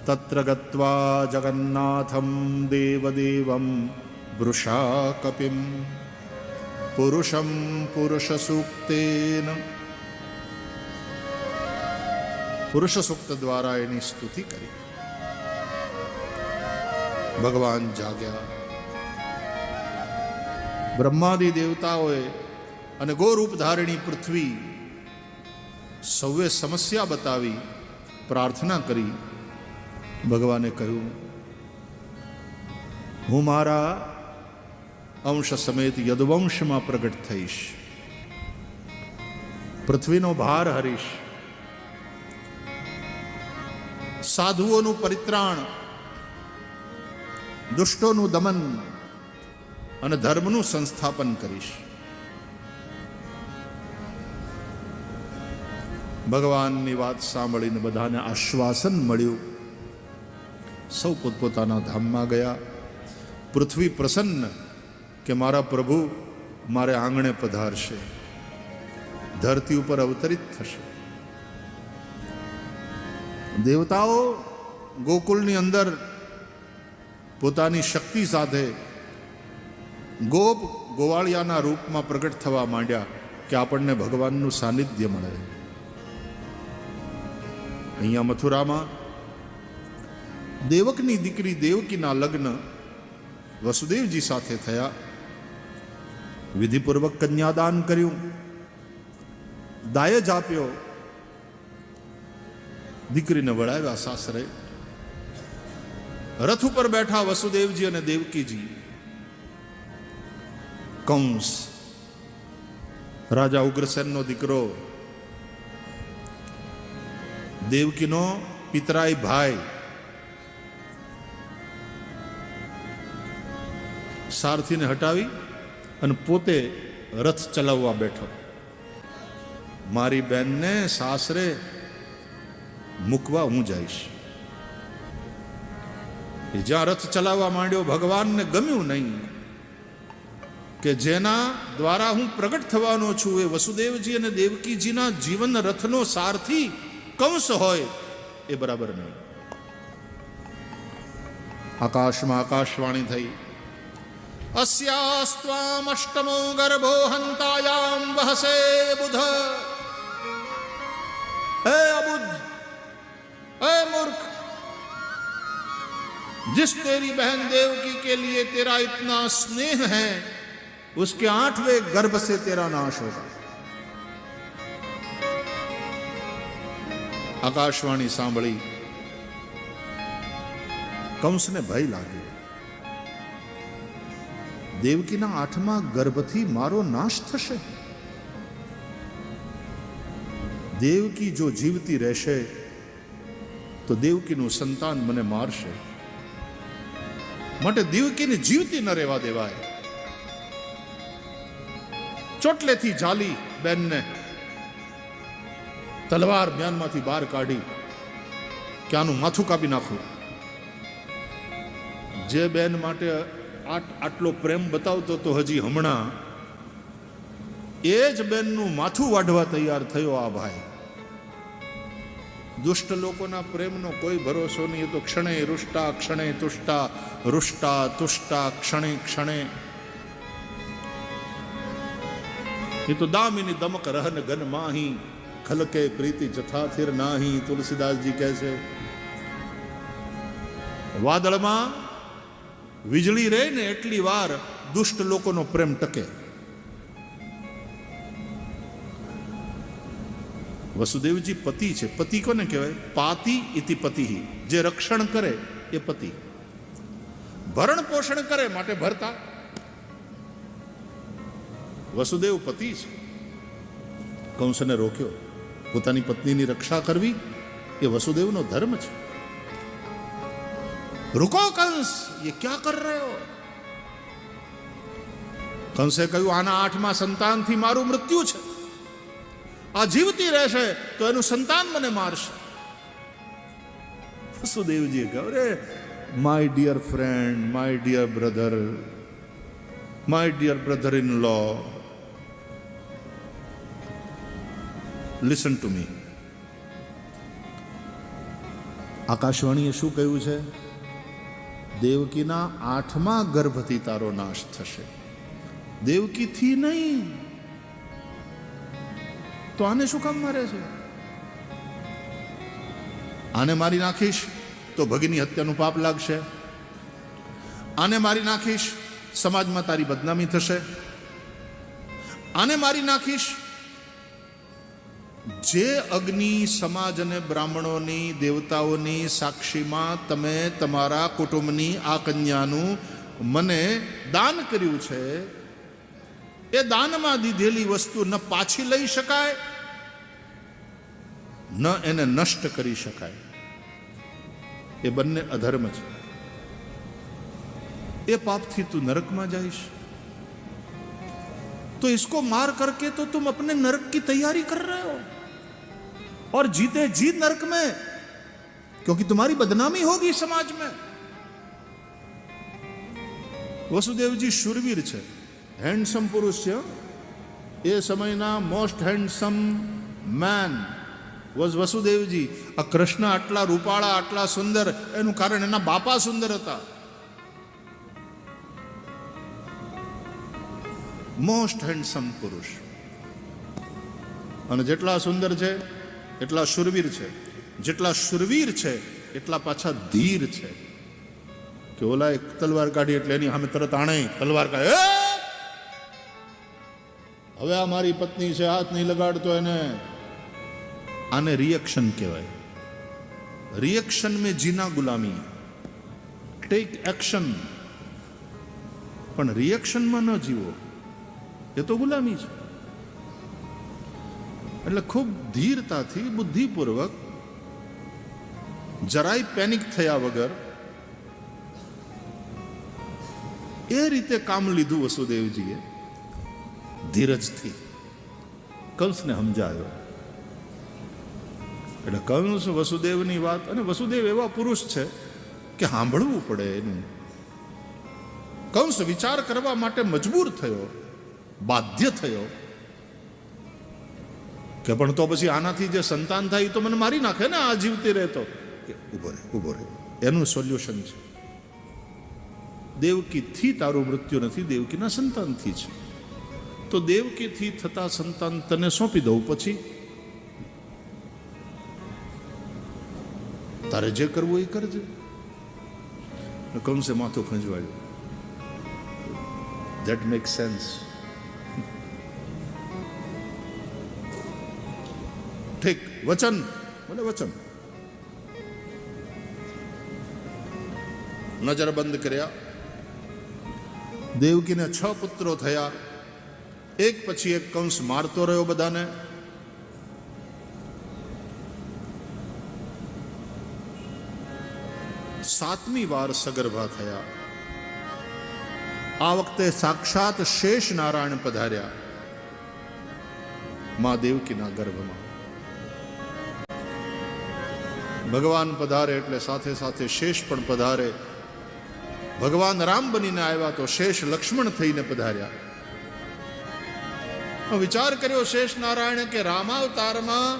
તત્ર ગત્વા જગન્નાથમ દેવદેવમ વૃષા કપિમ પુરુષમ પુરુષ સૂક્તેન, પુરુષ સૂક્ત દ્વારા એની સ્તુતિ કરી. ભગવાન જાગ્યા. બ્રહ્માદિ દેવતાઓએ અને ગોરૂપ ધારિણી પૃથ્વી સૌએ સમસ્યા બતાવી, પ્રાર્થના કરી. ભગવાને કહ્યું, હું મારા અંશ સમેત યદુવંશમાં પ્રગટ થઈશ, પૃથ્વીનો ભાર હરીશ, સાધુઓનું પરિત્રાણ, દુષ્ટોનું દમન અને ધર્મનું સંસ્થાપન કરીશ. ભગવાનની વાત સાંભળીને બધાને આશ્વાસન મળ્યું. સૌ પોતપોતાના ધામમાં ગયા. પૃથ્વી પ્રસન્ન કે મારા પ્રભુ મારે આંગણે પધારશે, ધરતી ઉપર અવતરિત થશે. દેવતાઓ ગોકુળની અંદર પોતાની શક્તિ સાથે ગોપ ગોવાળિયાના રૂપમાં પ્રગટ થવા માંડ્યા કે આપણને ભગવાનનું સાનિધ્ય મળે. અહીંયા મથુરામાં દેવકની દીકરી દેવકીના લગ્ન વસુદેવજી સાથે થયા. વિધિપૂર્વક કન્યાદાન કર્યું, દાયજ આપ્યો, દીકરીને વળાવ્યા સાસરે. રથ ઉપર બેઠા વસુદેવજી અને દેવકીજી. કંસ રાજા ઉગ્રસેનનો દીકરો, દેવકીનો પિતરાઈ ભાઈ, સારથીને હટાવી અને પોતે રથ ચલાવવા બેઠો. મારી બેનને સાસરે મૂકવા હું જઈશ. જ્યાં રથ ચલાવવા માંડ્યો, ભગવાનને ગમ્યું નહીં કે જેના દ્વારા હું પ્રગટ થવાનો છું એ વસુદેવજી અને દેવકીજીના જીવન રથનો સારથી કંસ હોય એ બરાબર નહીં. આકાશમાં આકાશવાણી થઈ, અસ્યાસ્ત્વામ અષ્ટમો ગર્ભો હંતાયામ વહસે બુધ. હે અબુદ્ધ, હે મૂર્ખ, जिस तेरी बहन देवकी के लिए तेरा इतना स्नेह है, उसके 8वें गर्भ से तेरा नाश होगा. આકાશવાણી સાંભળી કંસને ભય લાગ્યો. દેવકીના 8મા ગર્ભથી મારો નાશ થશે. દેવકી જો જીવતી રહેશે તો દેવકીનું સંતાન મને મારશે, માટે દેવકીને જીવતી ન રહેવા દેવાય. ચોટલેથી ઝાલી બેનને તલવાર મ્યાનમાંથી બહાર કાઢી કે આનું માથું કાપી નાખું. જે બેન માટે આટલો પ્રેમ બતાવતો તો હજી હમણાં એ જ બેનનું માથું વાઢવા તૈયાર થયો આ ભાઈ. દુષ્ટ લોકોના પ્રેમનો કોઈ ભરોસો નહીં. એ તો ક્ષણે રૂષ્ટા ક્ષણે તુષ્ટા, રૂષ્ટા તુષ્ટા ક્ષણે ક્ષણે. એ તો દામિની દમક રહન ગન માહી, ખલકે પ્રીતિ જથા થિર નાહી. તુલસીદાસજી કહે છે, વાદળમાં વીજળી રહે ને એટલી વાર દુષ્ટ લોકોનો પ્રેમ ટકે. વસુદેવજી પતિ છે. પતિ કોને કહેવાય? પાતિ ઇતિ પતિ. જે રક્ષણ કરે એ પતિ, ભરણ પોષણ કરે માટે ભરતા. વસુદેવ પતિ છે. કંસને રોક્યો. પોતાની પત્નીની રક્ષા કરવી એ વસુદેવનો ધર્મ છે. रुको कंस, ये क्या कर रहे हो? કંસે કહ્યું, આના 8મા સંતાનથી મારું મૃત્યુ છે. આ જીવતી રહેશે તો એનું સંતાન મને મારશે. વસુદેવજીએ કહ્યું, અરે my dear friend, my dear brother, my dear brother in law, listen to me. આકાશવાણીએ શું કહ્યું છે? દેવકીના 8મા ગર્ભથી તારો નાશ થશે, દેવકીથી નહીં. તો આને શું કામ મારે છે? આને મારી નાખીશ તો ભગીની હત્યાનું પાપ લાગશે, આને મારી નાખીશ સમાજમાં તારી બદનામી થશે, આને મારી નાખીશ. જે અગ્નિ સમાજ અને બ્રાહ્મણોની દેવતાઓની સાક્ષીમાં તમે તમારા કુટુંબની આ કન્યાનું મને દાન કર્યું છે, એ દાનમાં દીધેલી વસ્તુ ન પાછી લઈ શકાય, ન એને નષ્ટ કરી શકાય. એ બંને અધર્મ છે. એ પાપથી તું नरक में जाइश, तो इसको मार करके तो तुम अपने नरक की तैयारी कर रहे हो और जीते जी नरक में, क्योंकि तुम्हारी बदनामी होगी समाज में. वसुदेव जी शूरवीर छे, हैंडसम पुरुष छे. ए समयना most handsome man was Vasudev ji. आ कृष्ण आटला रूपाळा आटला सुंदर एनु कारण एना बापा सुंदर हता. मोस्ट हैंडसम पुरुष. અને જેટલા સુંદર છે એટલા શૂરવીર છે, જેટલા શૂરવીર છે એટલા પાછા ધીર છે. કે ઓલા એક તલવાર કાઢી એટલે એની સામે તરત આણે તલવાર કાઢે, હવે આ મારી પત્ની છે, હાથ નહીં લગાડતો એને. આને રિએક્શન કહેવાય. રિએક્શન में जीना गुलामी, टेक एक्शन. પણ રિએક્શનમાં ન જીવો, એ તો ગુલામી છે. એટલે ખૂબ ધીરતાથી બુદ્ધિપૂર્વક જરાય પેનિક થયા વગર એ રીતે કામ લીધું વસુદેવજીએ, ધીરજથી કંસને સમજાયો. એટલે કંસ વસુદેવની વાત, અને વસુદેવ એવા પુરુષ છે કે સાંભળવું પડે એનું. કંસ વિચાર કરવા માટે મજબૂર થયો, બાધ્ય થયો કે પણ તો પછી આનાથી જે સંતાન થાય તો મને મારી નાખે ને, આ જીવતી રહેતો. કે ઉભો રહે, એનું સોલ્યુશન છે. દેવકીથી તારું મૃત્યુ નથી, દેવકીના સંતાનથી છે. તો દેવકીથી થતા સંતાન તને સોંપી દઉં, પછી તારે જે કરવું એ કરજે. કંસે માથું ખંજવાળ્યું. That make sense. ઠીક, વચન બોલે વચન. નજર બંધ કર્યા. દેવકીને 6 પુત્રો થયા. એક પછી એક કંસ મારતો રહ્યો બધાને. સાતમી વાર સગર્ભા થયા. આ વખતે સાક્ષાત શેષ નારાયણ પધાર્યા મા દેવકીના ગર્ભમાં. ભગવાન પધારે એટલે સાથે સાથે શેષ પણ પધારે. ભગવાન રામ બનીને આવ્યા તો શેષ લક્ષ્મણ થઈને પધાર્યા. વિચાર કર્યો શેષ નારાયણ કે રામાવતારમાં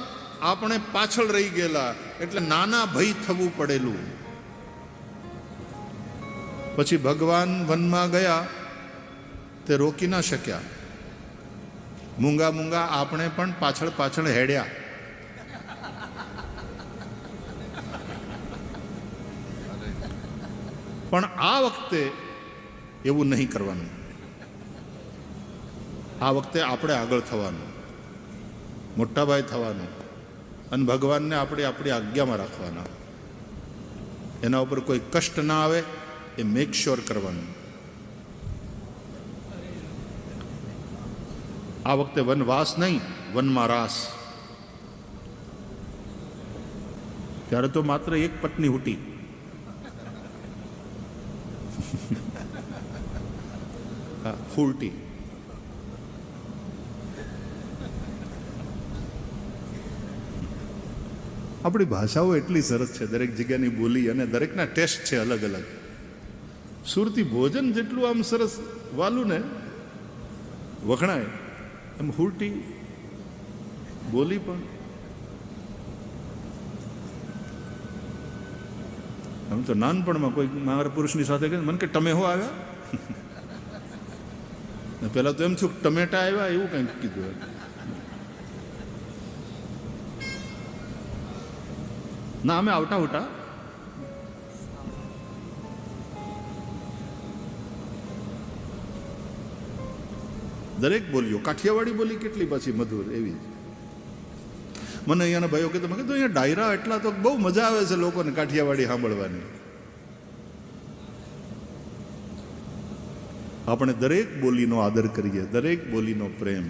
આપણે પાછળ રહી ગયેલા, એટલે નાના ભય થવું પડેલું. પછી ભગવાન વનમાં ગયા, તે રોકી ના શક્યા. મૂંગા મૂંગા આપણે પણ પાછળ પાછળ હેડ્યા. પણ આ વખતે એવું નહીં કરવાનું. આ વખતે આપણે આગળ થવાનું, મોટાભાઈ થવાનું, અને ભગવાનને આપણે આપણી આજ્ઞામાં રાખવાના. એના ઉપર કોઈ કષ્ટ ના આવે એ મેક શ્યોર કરવાનું. આ વખતે વનવાસ નહીં, વનમાં રાસ. ત્યારે તો માત્ર એક પત્ની હુટી. ફૂલટી. આપણી ભાષાઓ એટલી સરસ છે, દરેક જગ્યાની બોલી અને દરેકના ટેસ્ટ છે અલગ અલગ. સુરતી ભોજન જેટલું આમ સરસ વાલું ને વખણાય, એમ હુલટી બોલી પણ. આમ તો નાનપણમાં કોઈ મારા પુરુષની સાથે કહે મને કે તમે હો આવ્યા, પેલા તો એમ થયું ટમેટા આવ્યા એવું કંઈક કીધું. ના અમે આવતા હોટા. દરેક બોલીઓ કાઠિયાવાડી બોલી કેટલી પાછી મધુર એવી. મને અહીંયાના ભાઈઓ કહેતો મેં કીધું અહીંયા ડાયરા એટલા તો બહુ મજા આવે છે લોકોને કાઠિયાવાડી સાંભળવાની. આપણે દરેક બોલીનો આદર કરીએ, દરેક બોલીનો પ્રેમ.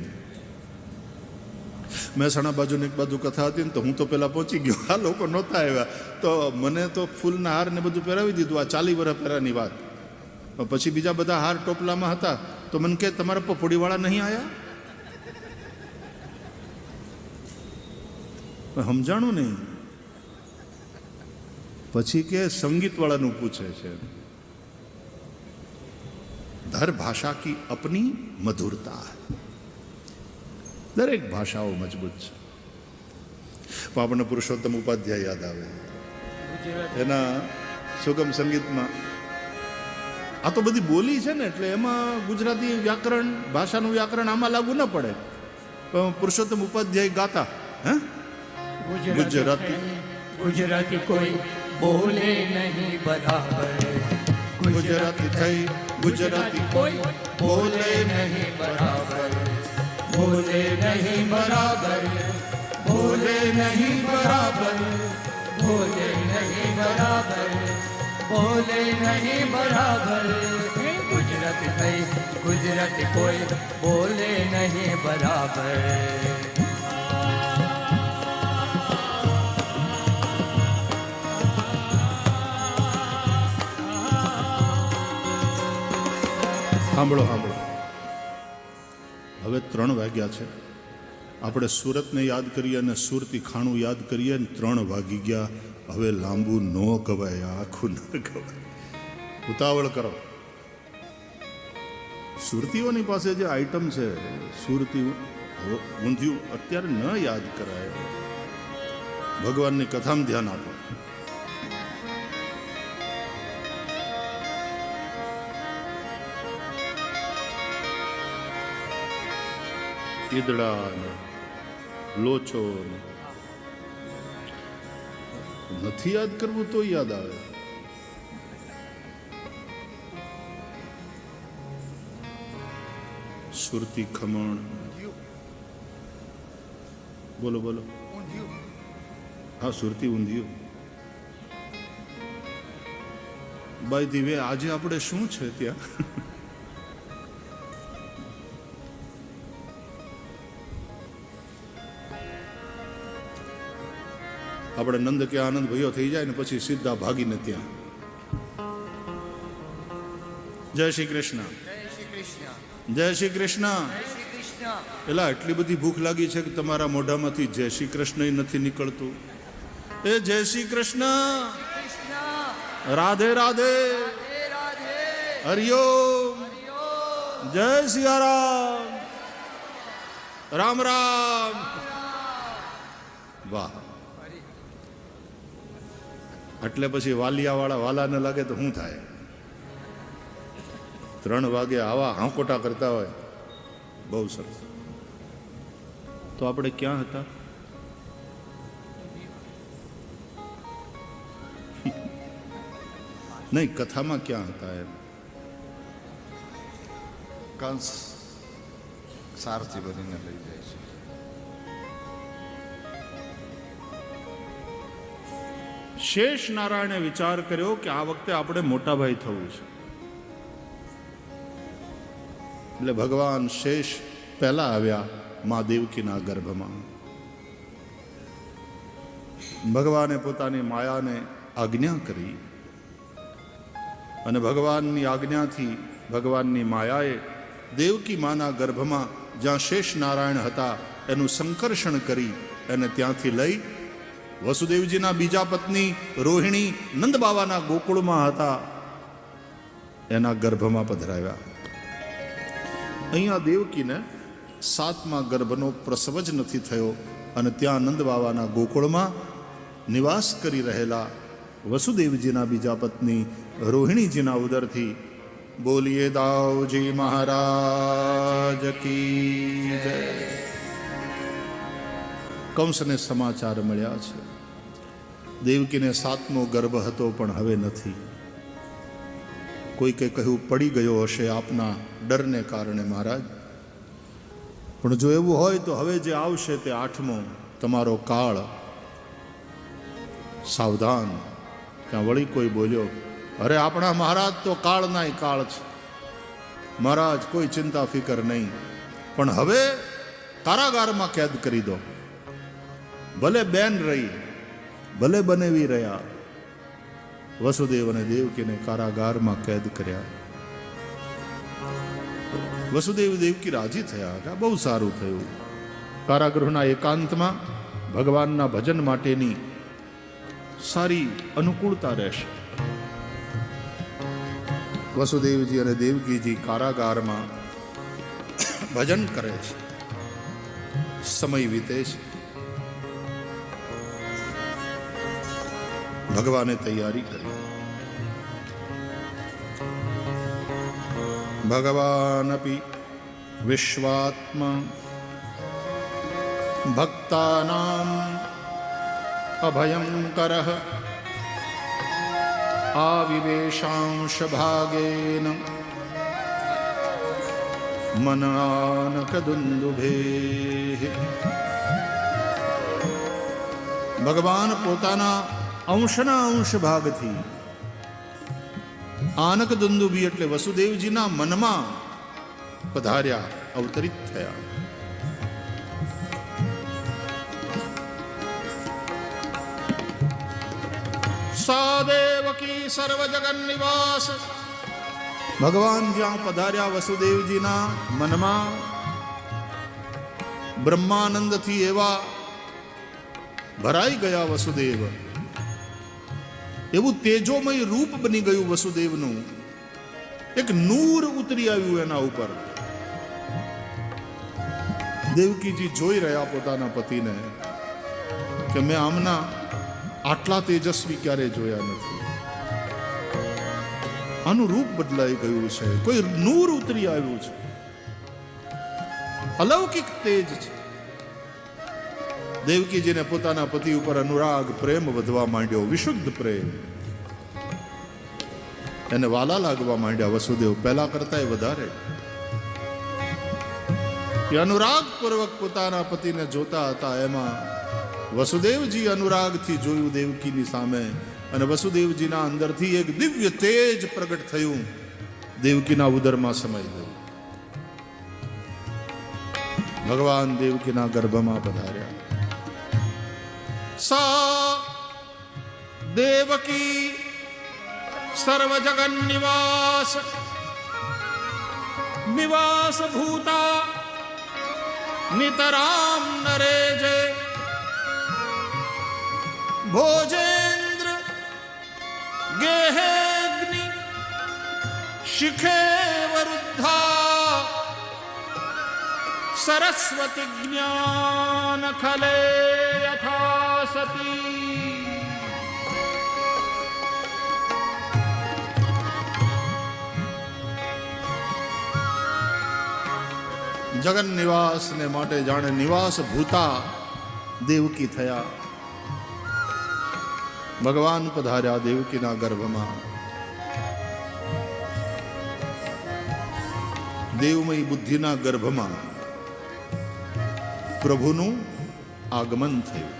મહેસાણા બાજુની એક બાજુ કથા હતી ને તો હું તો પેલા પહોંચી ગયો, આ લોકો નહોતા આવ્યા તો મને તો ફૂલના હાર ને બધું પહેરાવી દીધું. આ 40 વર્ષ પહેલાની વાત. પછી બીજા બધા હાર ટોપલામાં હતા તો મને કે તમારા પપોડીવાળા નહીં આવ્યા? સમજાણું નહીં. પછી કે સંગીતવાળાનું પૂછે છે. हर भाषा की अपनी मधुरता है. दरेक भाषाओं मजबूत છે. આપણને પુરુષોત્તમ ઉપાધ્યાય યાદ આવે એના સુગમ સંગીતમાં. આ તો બધી બોલી છે ને એટલે એમાં ગુજરાતી વ્યાકરણ, ભાષાનું વ્યાકરણ આમાં લાગુ ન પડે. પુરુષોત્તમ ઉપાધ્યાય ગાતા હે ગુજરાતી કોઈ બોલે નહીં બરાબર, ગુજરાતી થઈ ગુજરાતી કોઈ બોલે નહીં બરાબર, બોલે નહીં બરાબર, બોલે નહીં બરાબર, બોલે નહીં બરાબર, બોલે નહીં બરાબર. ગુજરાતી થઈ ગુજરાતી કોઈ બોલે નહીં બરાબર. સાંભળો સાંભળો. હવે 3 વાગ્યા છે. આપણે સુરતને યાદ કરીએ અને સુરતી ખાણું યાદ કરીએ ને 3 વાગી ગયા. હવે લાંબુ ન ગવાય, આખું ન ગવાય. ઉતાવળ કરો. સુરતીઓની પાસે જે આઈટમ છે, સુરતી ઊંધિયું અત્યારે ન યાદ કરાય. ભગવાનની કથામાં ધ્યાન આપો. ઈદડા ને લોચો નથી યાદ કરવું તો યાદ આવે. સુરતી ખમણ. બોલો બોલો. હા, સુરતી ઊંધિયું. બાય ધી વે આજે આપણે શું છે ત્યાં? આપણે નંદ કે આનંદ ભયો થઈ જાય ને પછી સીધા ભાગીને ત્યાં. જય શ્રી કૃષ્ણ, જય શ્રી કૃષ્ણ. એલા એટલી બધી ભૂખ લાગી છે કે તમારા મોઢામાંથી જય શ્રી કૃષ્ણ નથી નીકળતું. એ જય શ્રી કૃષ્ણ, રાધે રાધે, હરિઓમ, જય સિયારામ, રામ રામ. વાહ. એટલે પછી વાલિયાવાળા વાલાને લાગે તો શું થાય? 3 વાગે આવા હાંકોટા કરતા હોય. બહુ સરસ. તો આપણે ક્યાં હતા? નહીં, કથામાં ક્યાં હતા એમ? કંસ સારથી બનીને લઈ જાય છે. શેષ નારાયણે વિચાર કર્યો કે આ વખતે આપણે મોટા ભાઈ થવું છે. એટલે ભગવાન શેષ પહેલા આવ્યા મા દેવકીના ગર્ભમાં. ભગવાને પોતાની માયાને આજ્ઞા કરી અને ભગવાનની આજ્ઞાથી ભગવાનની માયાએ દેવકી માના ગર્ભમાં જ્યાં શેષ નારાયણ હતા એનું સંકર્ષણ કરી એને ત્યાંથી લઈ વસુદેવજીના બીજા પત્ની રોહિણી નંદ બાવાના ગોકુળમાં હતા એના ગર્ભમાં પધરાવ્યા. અહીંયા દેવકીને 7મા ગર્ભનો પ્રસવ જ નથી થયો અને ત્યાં નંદ બાવાના ગોકુળમાં નિવાસ કરી રહેલા વસુદેવજીના બીજા પત્ની રોહિણીજીના ઉદરથી. બોલીએ દાઉજી મહારાજ કી જય. કંસને સમાચાર મળ્યા છે, દેવકીને 7મો ગર્ભ હતો પણ હવે નથી. કોઈકે કહ્યું પડી ગયો હશે આપના ડરને કારણે મહારાજ, પણ જો એવું હોય તો હવે જે આવશે તે 8મો તમારો કાળ. સાવધાન. ત્યાં વળી કોઈ બોલ્યો, અરે આપણા મહારાજ તો કાળનાય કાળ છે, મહારાજ કોઈ ચિંતા ફિકર નહીં, પણ હવે કારાગારમાં કેદ કરી દો. ભલે બેન રહી, ભલે બનેવી રહ્યા. વસુદેવ અને દેવકીને કારાગારમાં કેદ કર્યા. વસુદેવ દેવકી રાજી થયા કે બહુ સારું થયું. કારાગૃહના એકાંતમાં ભગવાનના ભજન માટેની સારી અનુકૂળતા રહેશે. વસુદેવજી અને દેવકીજી કારાગારમાં ભજન કરે છે, સમય વીતે છે. ભગવાને તૈયારી કરી. ભગવાનપી વિશ્વાત્મા ભક્તાનામ અભયંકરઃ આવિવેશાંશ ભાગેન મનાનક દુંદુભે. ભગવાન પોતાના અંશના અંશ ભાગથી આનક દુંદુભી એટલે વસુદેવજીના મનમાં પધાર્યા, અવતરિત થયા. સાદેવકી સર્વજગન નિવાસ. ભગવાન જ્યાં પધાર્યા વસુદેવજીના મનમાં બ્રહ્માનંદથી એવા ભરાઈ ગયા વસુદેવ. એવું તેજોમય રૂપ બની ગયું વસુદેવનું. એક નૂર ઉતરી આવ્યું એના ઉપર. દેવકીજી જોઈ રહ્યા પોતાના પતિને કે મેં આમના આટલા તેજસ્વી ક્યારે જોયા નથી. આનું રૂપ બદલાઈ ગયું છે, કોઈ નૂર ઉતરી આવ્યું છે, અલૌકિક તેજ છે. દેવકીજીને પોતાના પતિ ઉપર અનુરાગ, પ્રેમ વધવા માંડ્યો, વિશુદ્ધ પ્રેમ. એને વાલા લાગવા માંડ્યા વસુદેવ, પહેલા કરતા વધારે. એ અનુરાગ પૂર્વક પોતાના પતિને જોતા હતા. એમાં વસુદેવજી અનુરાગથી જોયું દેવકીની સામે, અને વસુદેવજીના અંદરથી એક દિવ્ય તેજ પ્રગટ થયું, દેવકીના ઉદરમાં સમાઈ ગયું. ભગવાન દેવકીના ગર્ભમાં પધાર્યા. સા દેવકી સર્વજગન નિવાસ નિવાસ ભૂતા નિતરામ નરેજે ભોજેન્દ્ર ગેહેગ્નિ શિખે વરુદ્ધા સરસ્વતી જ્ઞાન ખલે યથા સતી. જગન નિવાસને માટે જાણે નિવાસ ભૂતા દેવકી થયા. ભગવાન પધાર્યા દેવકીના ગર્ભમાં. દેવમય બુદ્ધિના ગર્ભમાં પ્રભુનું આગમન થયું.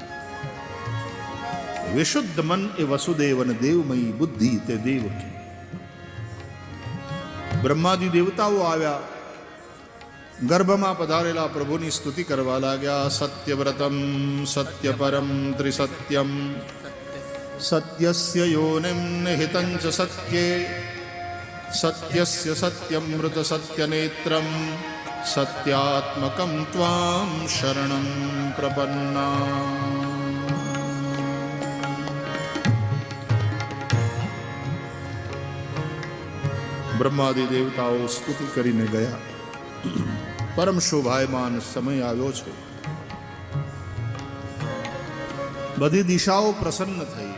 વિશુદ્ધ મન એ વસુદેવ અને દેવમયી બુદ્ધિ તે દેવકી. બ્રહ્માદિ દેવતાઓ આવ્યા, ગર્ભમાં પધારેલા પ્રભુની સ્તુતિ કરવા લાગ્યા. સત્યવ્રતમ સત્યપરમ ત્રિસત્યમ સત્યસ્ય યોનિમ નિહિતં ચ સત્યે સત્યસ્ય સત્યમૃત સત્યનેત્રમ સત્યાત્મકં ત્વાં શરણં પ્રપન્ના. બ્રહ્માદિ દેવતાઓ સ્તુતિ કરીને ગયા. પરમ શોભાયમાન સમય આવ્યો છે. બધી દિશાઓ પ્રસન્ન થઈ.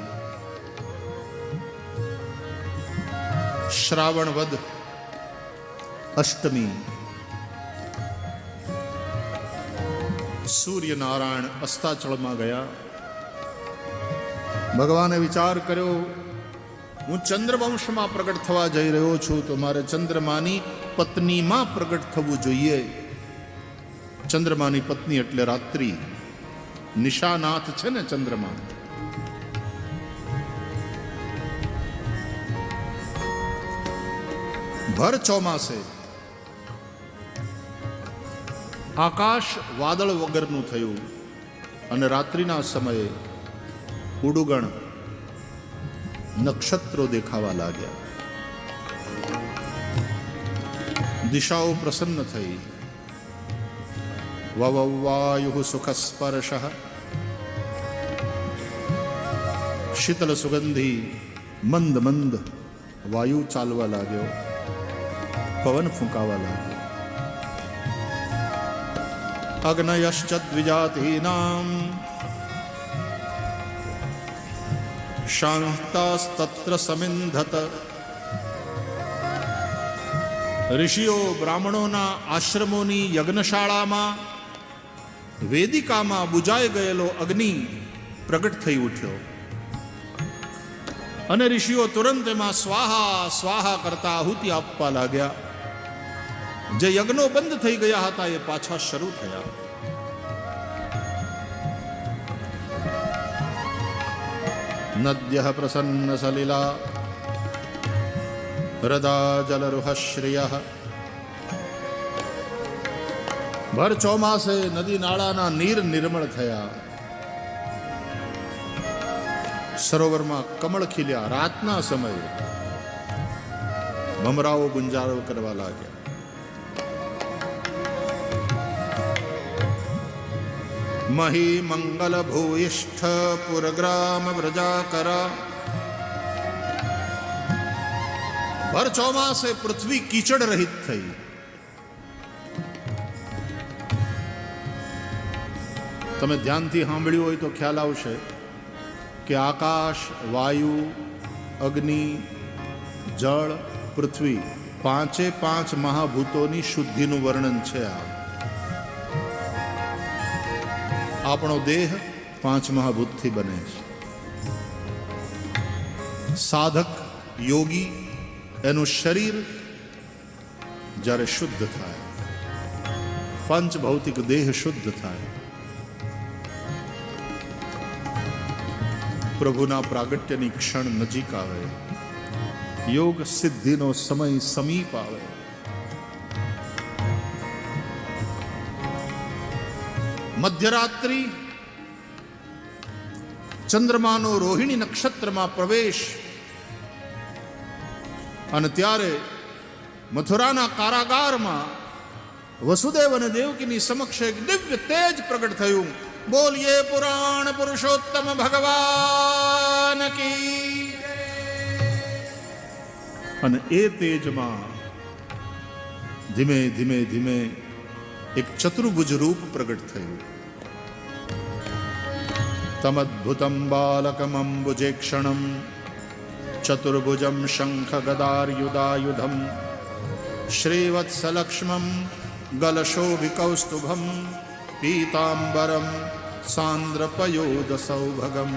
શ્રાવણ વદ અષ્ટમી, સૂર્યનારાયણ અસ્તાચળમાં ગયા. ભગવાને વિચાર કર્યો, હું ચંદ્રવંશમાં પ્રગટ થવા જઈ રહ્યો છું, તો મારે ચંદ્રમાની પત્નીમાં પ્રગટ થવું જોઈએ. ચંદ્રમાની પત્ની એટલે રાત્રિ, નિશાનાથ છે ને ચંદ્રમા. ભર ચોમાસે આકાશ વાદળ વગરનું થયું અને રાત્રિના સમયે ઉડુગણ નક્ષત્રો દેખાવા લાગ્યા. દિશાઓ પ્રસન્ન થઈ. વવવાયુ સુખ સ્પર્શ, શીતલ સુગંધી મંદ મંદ વાયુ ચાલવા લાગ્યો, પવન ફૂંકાવા લાગ્યો. અગ્નયશ્ચ દ્વિજાતીનામ શાંતાસ્તત્ર સમિંધત. ઋષિઓ બ્રાહ્મણોના આશ્રમોની યજ્ઞશાળામાં વેદિકામાં બુજાઈ ગયેલો અગ્નિ પ્રગટ થઈ ઉઠ્યો અને ઋષિઓ તુરંત એમાં સ્વાહા સ્વાહા કરતા આહુતિ આપવા લાગ્યા. જે યજ્ઞો બંધ થઈ ગયા હતા એ પાછા શરૂ થયા. નદ્યઃ પ્રસન્ન સલિલા હૃદા જલરુહશ્રિયઃ. ભર ચોમાસે નદી નાળાના નીર નિર્મળ થયા. સરોવરમાં કમળ ખીલ્યા. રાતના સમયે ભમરાઓ ગુંજારો કરવા લાગ્યા. મહી મંગલ ભૂયિષ્ઠ પુરગ્રામ વ્રજાકર. ભર ચોમાસે પૃથ્વી કીચડ રહિત થઈ. તમે ધ્યાનથી સાંભળ્યું હોય તો ખ્યાલ આવશે કે આકાશ, વાયુ, અગ્નિ, જળ, પૃથ્વી, પાંચે પાંચ મહાભૂતોની શુદ્ધિનું વર્ણન છે. આપણો દેહ પાંચ મહાભૂતથી બને છે. સાધક યોગી એનું શરીર જ્યારે શુદ્ધ થાય, પંચ ભૌતિક દેહ શુદ્ધ થાય, પ્રભુના પ્રાગટ્યની ક્ષણ નજીક આવે, યોગ સિદ્ધિનો સમય સમીપ આવે, મધ્યરાત્રિ ચંદ્રમાનો રોહિણી નક્ષત્રમાં પ્રવેશ અને ત્યારે મથુરાના કારાગારમાં વસુદેવ અને દેવકીની સમક્ષ એક દિવ્ય તેજ પ્રગટ થયું. બોલીએ પુરાણ પુરુષોત્તમ ભગવાન કી. અને એ તેજમાં ધીમે ધીમે ધીમે એક ચતુર્ભુજ રૂપ પ્રગટ થયું. તમદ્ભુતમ બાલકમંબુજેક્ષણમ ચતુર્ભુજમ શંખ ગદાર્યુદાયુધમ શ્રીવત્સલક્ષ્મમ ગલશોભિકૌસ્તુભમ પીતાંબરમ સાંદ્રપયોદ સૌભગમ.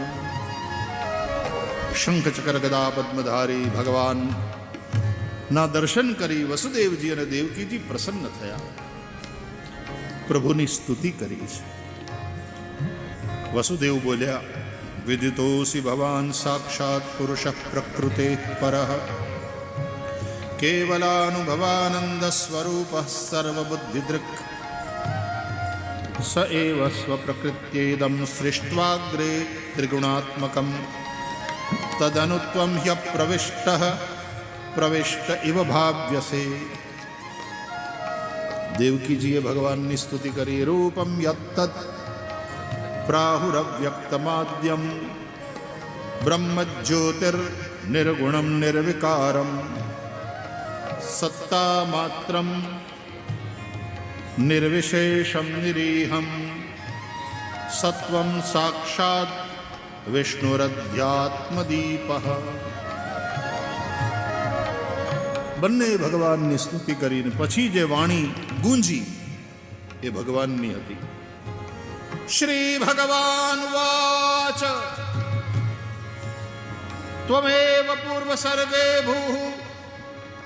શંખ ચક્ર ગદા પદ્મધારી ભગવાન ના દર્શન કરી વસુદેવજી અને દેવકીજી પ્રસન્ન થયા. પ્રભુની સ્તુતિ કરી છે. વસુદેવ બોલ્યા, વિદિતોસી ભવાન સાક્ષાત પુરુષ પ્રકૃતે પરઃ કેવલાનુભવાનંદ સ્વરૂપ સર્વબુદ્ધિદૃક્ સ એવ સ્વપ્રકૃત્યેદં સૃષ્ટ્વાગ્રે ત્રિગુણાત્મકં તદનુ ત્વં હ્યપ્રવિષ્ટઃ પ્રવિષ્ટ ઇવ ભાવ્યસે. દેવકીજીએ ભગવાનની સ્તુતિ કરી. રૂપમ યત્તત પ્રાહુરવ્યક્તમાદ્યમ બ્રહ્મજ્યોતિર્નિર્ગુણમ નિર્વિકારમ સત્તા માત્રમ નિર્વિશેષમ નિરીહમ સત્વમ સાક્ષાત વિષ્ણુરધ્યાત્મદીપઃ. બંને ભગવાનની સ્તુતિ કરીને પછી જે વાણી ગુંજી એ ભગવાનની હતી. શ્રી ભગવાન વાચ ત્વમેવ પૂર્વ સર્ગે ભૂઃ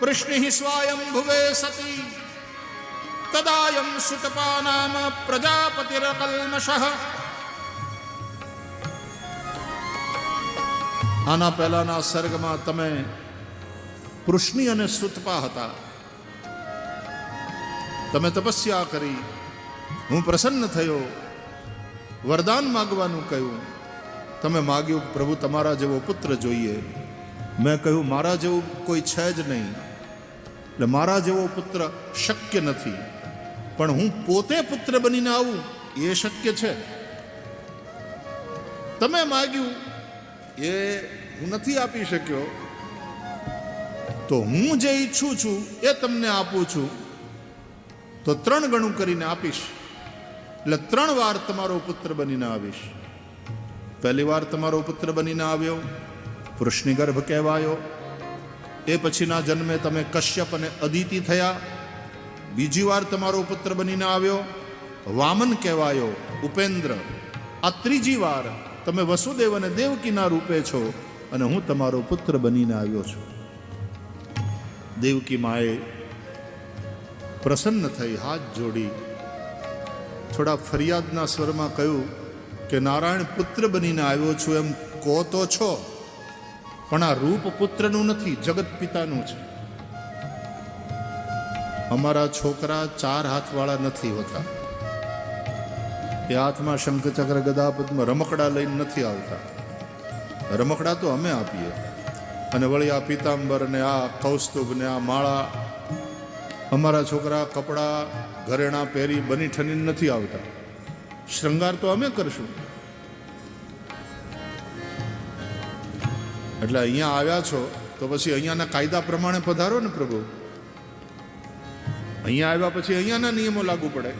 પૃષ્ણિ સ્વાયંભુવે સતી તદાયમ સુતપા નામ પ્રજાપતિરકલ્મષઃ. આના પહેલાના સર્ગમાં તમે પૃષ્ણિ અને સુતપા હતા. તમે તપસ્યા કરી, હું પ્રસન્ન થયો, વરદાન માગવાનું કહ્યું. તમે માગ્યું પ્રભુ તમારા જેવો પુત્ર જોઈએ. મેં કહ્યું મારા જેવું કોઈ છે જ નહીં, એટલે મારા જેવો પુત્ર શક્ય નથી, પણ હું પોતે પુત્ર બનીને આવું એ શક્ય છે. તમે માગ્યું એ હું નથી આપી શક્યો, તો હું જે ઈચ્છું છું એ તમને આપું છું, તો 3 ગણું કરીને આપીશ. એટલે 3 વાર તમારો પુત્ર બનીને આવીશ. પહેલી વાર તમારો પુત્ર બનીને આવ્યો, વૃષ્ણિ ગર્ભ કહેવાયો. એ પછીના જન્મે તમે કશ્યપ અને અદિતિ થયા. બીજી વાર તમારો પુત્ર બનીને આવ્યો, વામન કહેવાયો, ઉપેન્દ્ર. આ ત્રીજી વાર તમે વસુદેવ અને દેવકીના રૂપે છો, અને હું તમારો પુત્ર બનીને આવ્યો છું. દેવકી માએ પ્રસન્ન થઈ, હાથ જોડી, થોડા ફરિયાદના સ્વરમાં કહ્યું કે નારાયણ પુત્ર બનીને આવ્યો છું એમ કહો તો છો, પણ આ રૂપ પુત્રનું નથી, જગત પિતાનું છે. અમારા છોકરા 4 હાથવાળા નથી હોતા. એ હાથમાં શંખ ચક્ર ગદા પદ્મ રમકડા લઈને નથી આવતા. રમકડા તો અમે આપીએ, અને વળી આ પીતાંબર ને આ કૌસ્તુભ ને આ માળા, અમારા છોકરા કપડાં ઘરેણા પહેરી બની ઠનીને નથી આવતા. શૃંગાર તો અમે કરશું. એટલે અહીંયા આવ્યા છો તો પછી અહીંયાના કાયદા પ્રમાણે પધારો ને પ્રભુ. અહીંયા આવ્યા પછી અહીંયાના નિયમો લાગુ પડે.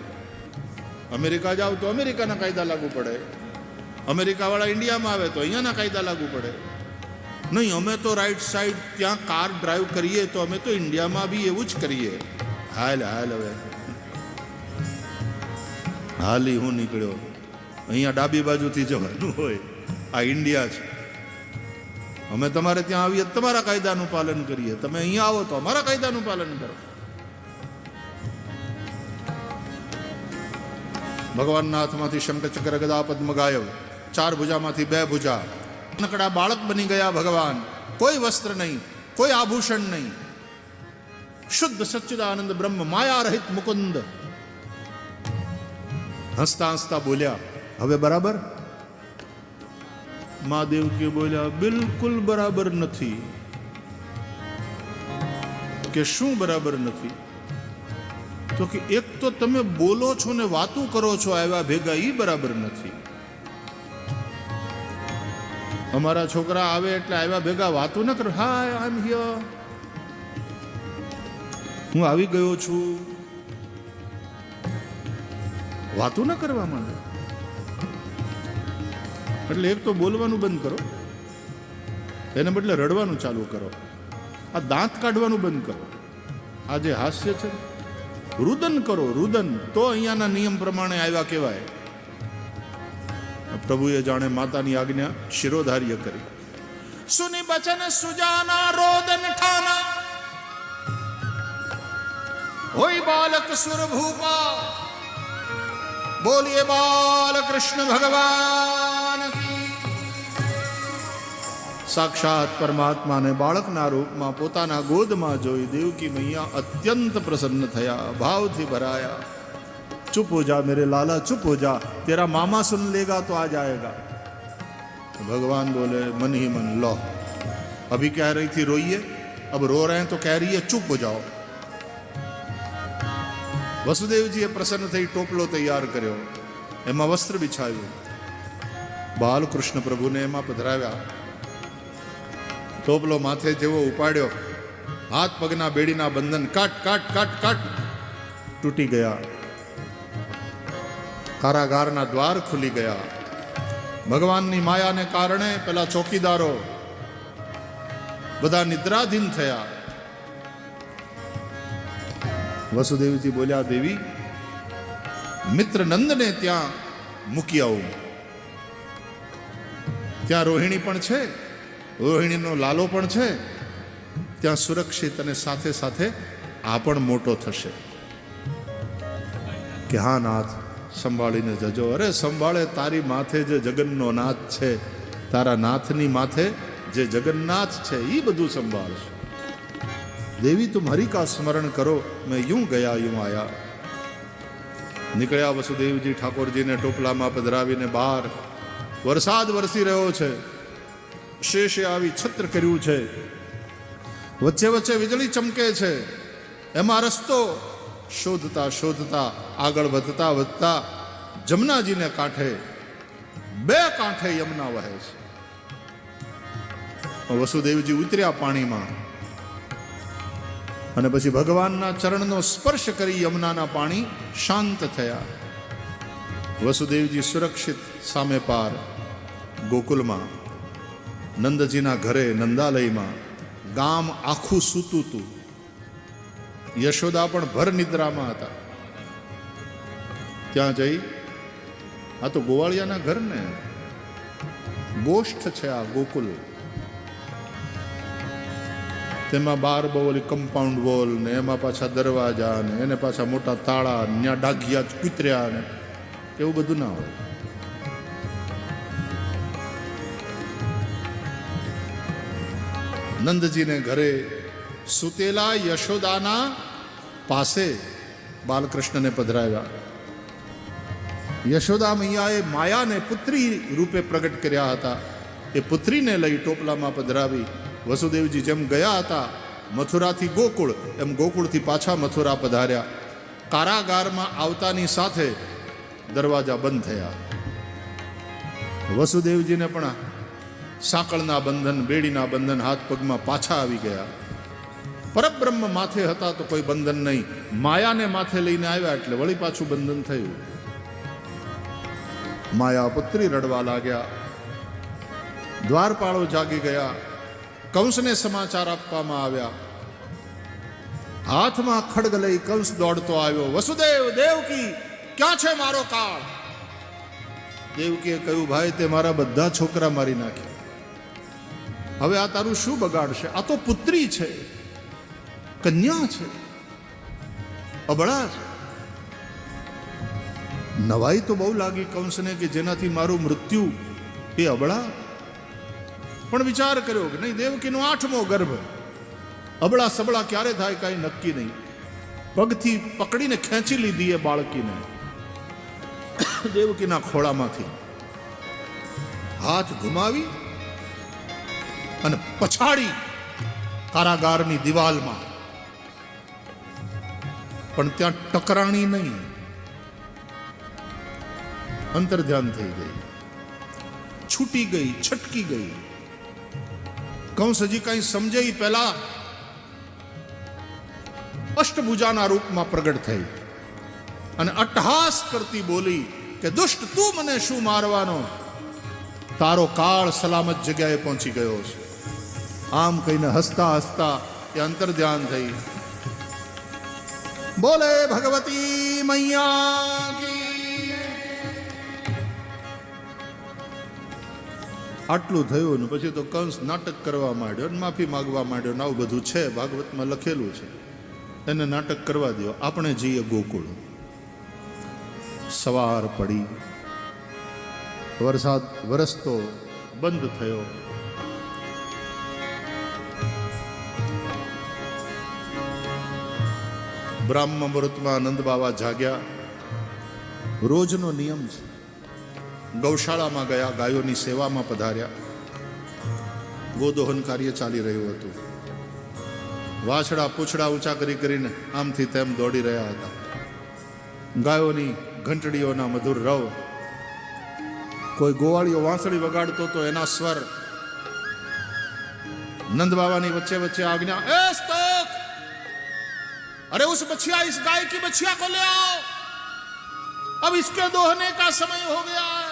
અમેરિકા જાવ તો અમેરિકાના કાયદા લાગુ પડે. અમેરિકાવાળા ઇન્ડિયામાં આવે તો અહીંયાના કાયદા લાગુ પડે. નહીં, અમે તો રાઈટ સાઈડ ત્યાં કાર ડ્રાઈવ કરીએ તો અમે તો ઇન્ડિયામાં બી એવું જ કરીએ. હાલ હવે હાલી હું નીકળ્યો. અહીંયા ડાબી બાજુથી જવાનું હોય. આ ઇન્ડિયા છે. અમે તમારે ત્યાં આવીએ તમારા કાયદાનું પાલન કરીએ, તમે અહીંયા આવો તો અમારા કાયદાનું પાલન કરો. ભગવાનના હાથમાંથી શંખ ચક્ર ગદા પદ્મ ગાયબ, 4 ભુજામાંથી 2 ભુજા. નાનકડા બાળક બની ગયા ભગવાન. કોઈ વસ્ત્ર નહીં, કોઈ આભૂષણ નહીં. શુદ્ધ સચ્ચિદાનંદ બ્રહ્મ, માયા રહિત મુકુંદ. હસતા હસતા બોલ્યા, હવે બરાબર? મહાદેવ કે બોલ્યા, બિલકુલ બરાબર નથી. કે શું બરાબર નથી? તો કે એક તો તમે બોલો છો ને વાતું કરો છો આવ્યા ભેગા, એ બરાબર નથી. અમારા છોકરા આવે એટલે આવ્યા ભેગા વાતું ન કરો. હાય, આઈ એમ હિયર, હું આવી ગયો છું, વાતું ન કરવા માંડે. એટલે એક તો બોલવાનું બંધ કરો, એને બદલે રડવાનું ચાલુ કરો. આ દાંત કાઢવાનું બંધ કરો. આ જે હાસ્ય છે, રુદન કરો, રુદન. તો અહીંયાના નિયમ પ્રમાણે આવ્યા કહેવાય. પ્રભુએ જાણે માતાની આજ્ઞા શિરોધાર્ય કરી. સુની બચન સુજાના રોદન ઠાના, હોય બાલક સુર ભૂપા. બોલીએ બાલકૃષ્ણ ભગવાન કી. સાક્ષાત પરમાત્માને બાળકના રૂપમાં પોતાના ગોદમાં જોઈ દેવકી મૈયા અત્યંત પ્રસન્ન થયા, ભાવથી ભરાયા. ચુપ હો જા મેરે લાલા, ચુપ હો જા, તેરા મામા સુન લેગા તો આ જાएगा. भगवान बोले मन ही मन, लो अभी कह रही थी रोइए, अब रो रहे हैं तो कह रही है चुप हो जाओ. વસુદેવજીએ પ્રસન્ન થઈ ટોપલો તૈયાર કર્યો, એમાં વસ્ત્ર બિછાવ્યું, બાલકૃષ્ણ પ્રભુને એમાં પધરાવ્યા. ટોપલો માથે જેવો ઉપાડ્યો, હાથ પગના બેડીના બંધન કાટ કાટ કાટ કાટ તૂટી ગયા. કારાગારના દ્વાર ખુલી ગયા. ભગવાનની માયાને કારણે પેલા ચોકીદારો બધા નિદ્રાધીન થયા. વસુદેવજી બોલ્યા, દેવી મિત્ર નંદને ત્યાં મૂકી આવું. ત્યાં રોહિણી પણ છે, રોહિણીનો લાલો પણ છે, ત્યાં સુરક્ષિત, અને સાથે સાથે આ પણ મોટો થશે. કે હા નાથ, સંભાળીને જજો. અરે સંભાળે, તારી માથે જે જગનનો નાથ છે, તારા નાથની માથે જે જગન્નાથ છે, એ બધું સંભાળશે. દેવી તુમ હરિ કા સ્મરણ કરો, મેં यूं ગયા यूं આયા. નીકળ્યા વસુદેવજી ઠાકોરજીને ટોપલામાં પધરાવીને બહાર. વરસાદ વરસી રહ્યો છે, શેષે આવી છત્ર કર્યું છે, વચ્ચે વચ્ચે વીજળી ચમકે છે. એમાં રસ્તો શોધતા શોધતા આગળ વધતા વધતા જમનાજીને કાંઠે, બે કાંઠે યમુના વહે છે. વસુદેવજી ઉતર્યા પાણીમાં, અને પછી ભગવાનના ચરણનો સ્પર્શ કરી યમુનાના પાણી શાંત થયા. વસુદેવજી સુરક્ષિત સામે પાર ગોકુલમાં, નંદજીના ઘરે, નંદાલયમાં. ગામ આખું સૂતું હતું. યશોદા પણ ભર નિદ્રામાં હતા. ત્યાં જઈ, આ તો ગોવાળિયાના ઘર ને, ગોષ્ઠ છે આ ગોકુલ. તેમાં બાર બહુ કમ્પાઉન્ડ વોલ ને, એમાં પાછા દરવાજા ને, એને પાછા મોટા તાળા, ત્યાં ડાઘિયા કૂતર્યા ને, એવું બધું ના હોય. નંદજીને ઘરે સુતેલા યશોદાના પાસે બાલકૃષ્ણને પધરાવ્યા. યશોદા મૈયાએ માયાને પુત્રી રૂપે પ્રગટ કર્યા હતા. એ પુત્રીને લઈ ટોપલામાં પધરાવી. વસુદેવજી જેમ ગયા હતા મથુરાથી ગોકુળ, એમ ગોકુળથી પાછા મથુરા પધાર્યા. કારાગારમાં આવતાની સાથે દરવાજા બંધ થયા. વસુદેવજીને પણ સાંકળના બંધન, બેડીના બંધન હાથ પગમાં પાછા આવી ગયા. પરબ્રહ્મ માથે હતા તો કોઈ બંધન નહીં, માયાને માથે લઈને આવ્યા એટલે વળી પાછું બંધન થયું. માયા પુત્રી રડવા લાગ્યા. દ્વારપાળો જાગી ગયા. કંસને સમાચાર આપવામાં આવ્યા. હાથમાં ખડગ લઈ કંસ દોડતો આવ્યો. વસુદેવ, દેવકી, ક્યાં છે મારો કાળ? દેવકીએ કહ્યું, ભાઈ તે મારા બધા છોકરા મારી નાખ્યા, હવે આ તારું શું બગાડશે? આ તો પુત્રી છે, કન્યા છે, અબળા છે. નવાઈ તો બહુ લાગી કંસને કે જેનાથી મારું મૃત્યુ એ અબળા. પણ વિચાર કર્યો કે નહીં, દેવકીનો 8મો ગર્ભ, અબળા સબળા ક્યારે થાય કાંઈ નક્કી નહીં. પગથી પકડીને ખેંચી લીધી એ બાળકીને દેવકીના ખોળામાંથી, હાથ ઘુમાવી અને પછાડી કારાગારની દિવાલમાં. પણ ત્યાં ટકરાણી નહીં, અંતર્ધ્યાન થઈ ગઈ, છૂટી ગઈ, છટકી ગઈ. કંસ હજી કઈ સમજે પહેલા અષ્ટભુજાના રૂપમાં પ્રગટ થઈ અને અટ્ટહાસ કરતી બોલી કે દુષ્ટ, તું મને શું મારવાનો? તારો કાળ સલામત જગ્યાએ પહોંચી ગયો છે. આમ કહીને હસતા હસતા એ અંતર્ધ્યાન થઈ. બોલે ભગવતી મૈયા કી. આટલું થયું ને પછી તો કંસ નાટક કરવા માંડ્યો, માફી માંગવા માંડ્યો. ને આવું બધું છે, ભાગવતમાં લખેલું છે. એને નાટક કરવા દો. આપણે જઈએ ગોકુળ. સવાર પડી, વરસાદ વરસતો બંધ થયો. બ્રાહ્મ મુહૂર્તમાં નંદ બાવા જાગ્યા. રોજનો નિયમ છે. ગૌશાળામાં ગયા, ગાયોની સેવામાં પધાર્યા. ગોદોહન કાર્ય ચાલી રહ્યું હતું. વાછડા પૂછડા ઊંચા કરી કરીને આમથી તેમ દોડી રહ્યા હતા. ગાયોની ઘંટડીઓના મધુર રવ, કોઈ ગોવાળીઓ વાંસળી વગાડતો તો એના સ્વર. नंद बाबा ने बच्चे बच्चे आज्ञा, ए स्तोक, अरे उस बछिया, इस गाय की बछिया को ले आओ, अब इसके दोहने का समय हो गया है.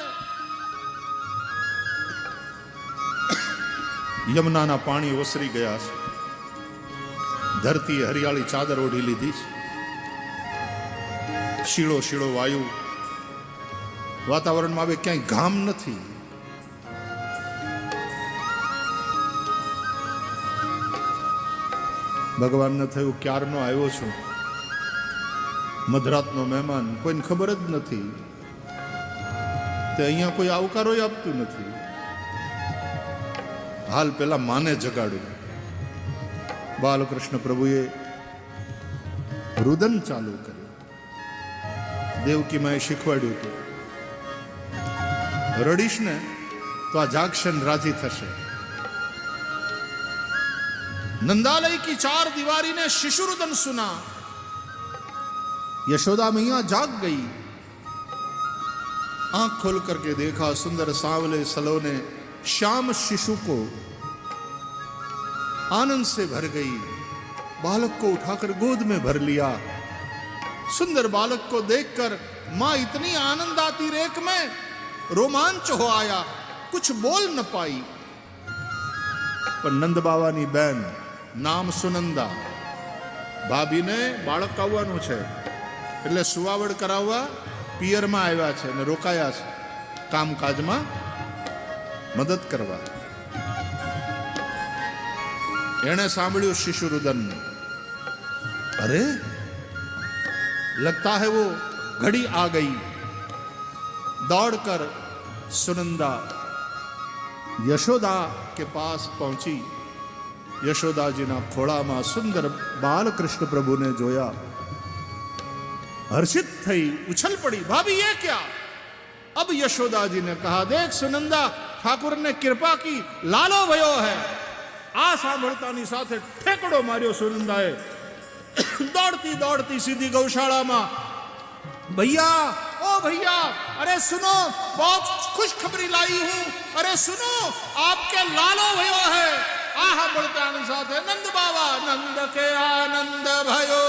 यमुनाना पानी ओसरी ગયા છે. ધરતી હરિયાળી ચાદર ઓઢી લીધી છે. શીળો શીળો વાયુ, વાતાવરણમાં હવે ક્યાંય ઘામ નથી. ભગવાનને થયું ક્યારનો આવ્યો છું, મધરાતનો મહેમાન, કોઈને ખબર જ નથી, તે અહીંયા કોઈ આવકારો આપતું નથી. હાલ પેલા માને જગાડ્યું. બાલકૃષ્ણ પ્રભુએ રુદન ચાલુ કર્યું. દેવકી માએ શીખવાડ્યું હતું, રડીશ ને તો આ જાગશન રાજી થશે. नंदालय की 4 दीवारी ने शिशुरुदन सुना. यशोदा मैया जाग गई. आंख खोल करके देखा, सुंदर सांवले सलोने श्याम शिशु को आनंद से भर गई. बालक को उठाकर गोद में भर लिया. सुंदर बालक को देखकर मां इतनी आनंदाती रेख में रोमांच हो आया, कुछ बोल न पाई. पर नंद बाबानी बहन નામ સુનંદા, ભાભીને બાળક આવવાનું છે એટલે સુવાવડ કરાવવા પિયરમાં આવ્યા છે અને રોકાયા છે કામકાજમાં મદદ કરવા. એણે સાંભળ્યું શિશુરુદન. અરે लगता है वो घड़ी आ गई. दौड़कर सुनंदा यशोदा के पास पहुंची. यशोदा जी ना खोड़ा में सुंदर बालकृष्ण प्रभु ने जोया, हर्षित थई, उछल पड़ी. भाभी ये क्या? अब यशोदा जी ने कहा, देख सुनंदा, ठाकुर ने कृपा की, लालो भयो है. आ सांभळतानी साथे ठेकड़ो मार्यो सुनंदाए. दौड़ती दौड़ती सीधी गौशाला में, भैया ओ भैया, अरे सुनो, बहुत खुशखबरी लाई हूं. अरे सुनो, आपके लालो भयो है. आहा बड़तानी साथे नंद बाबा, नंद के आनंद भयो.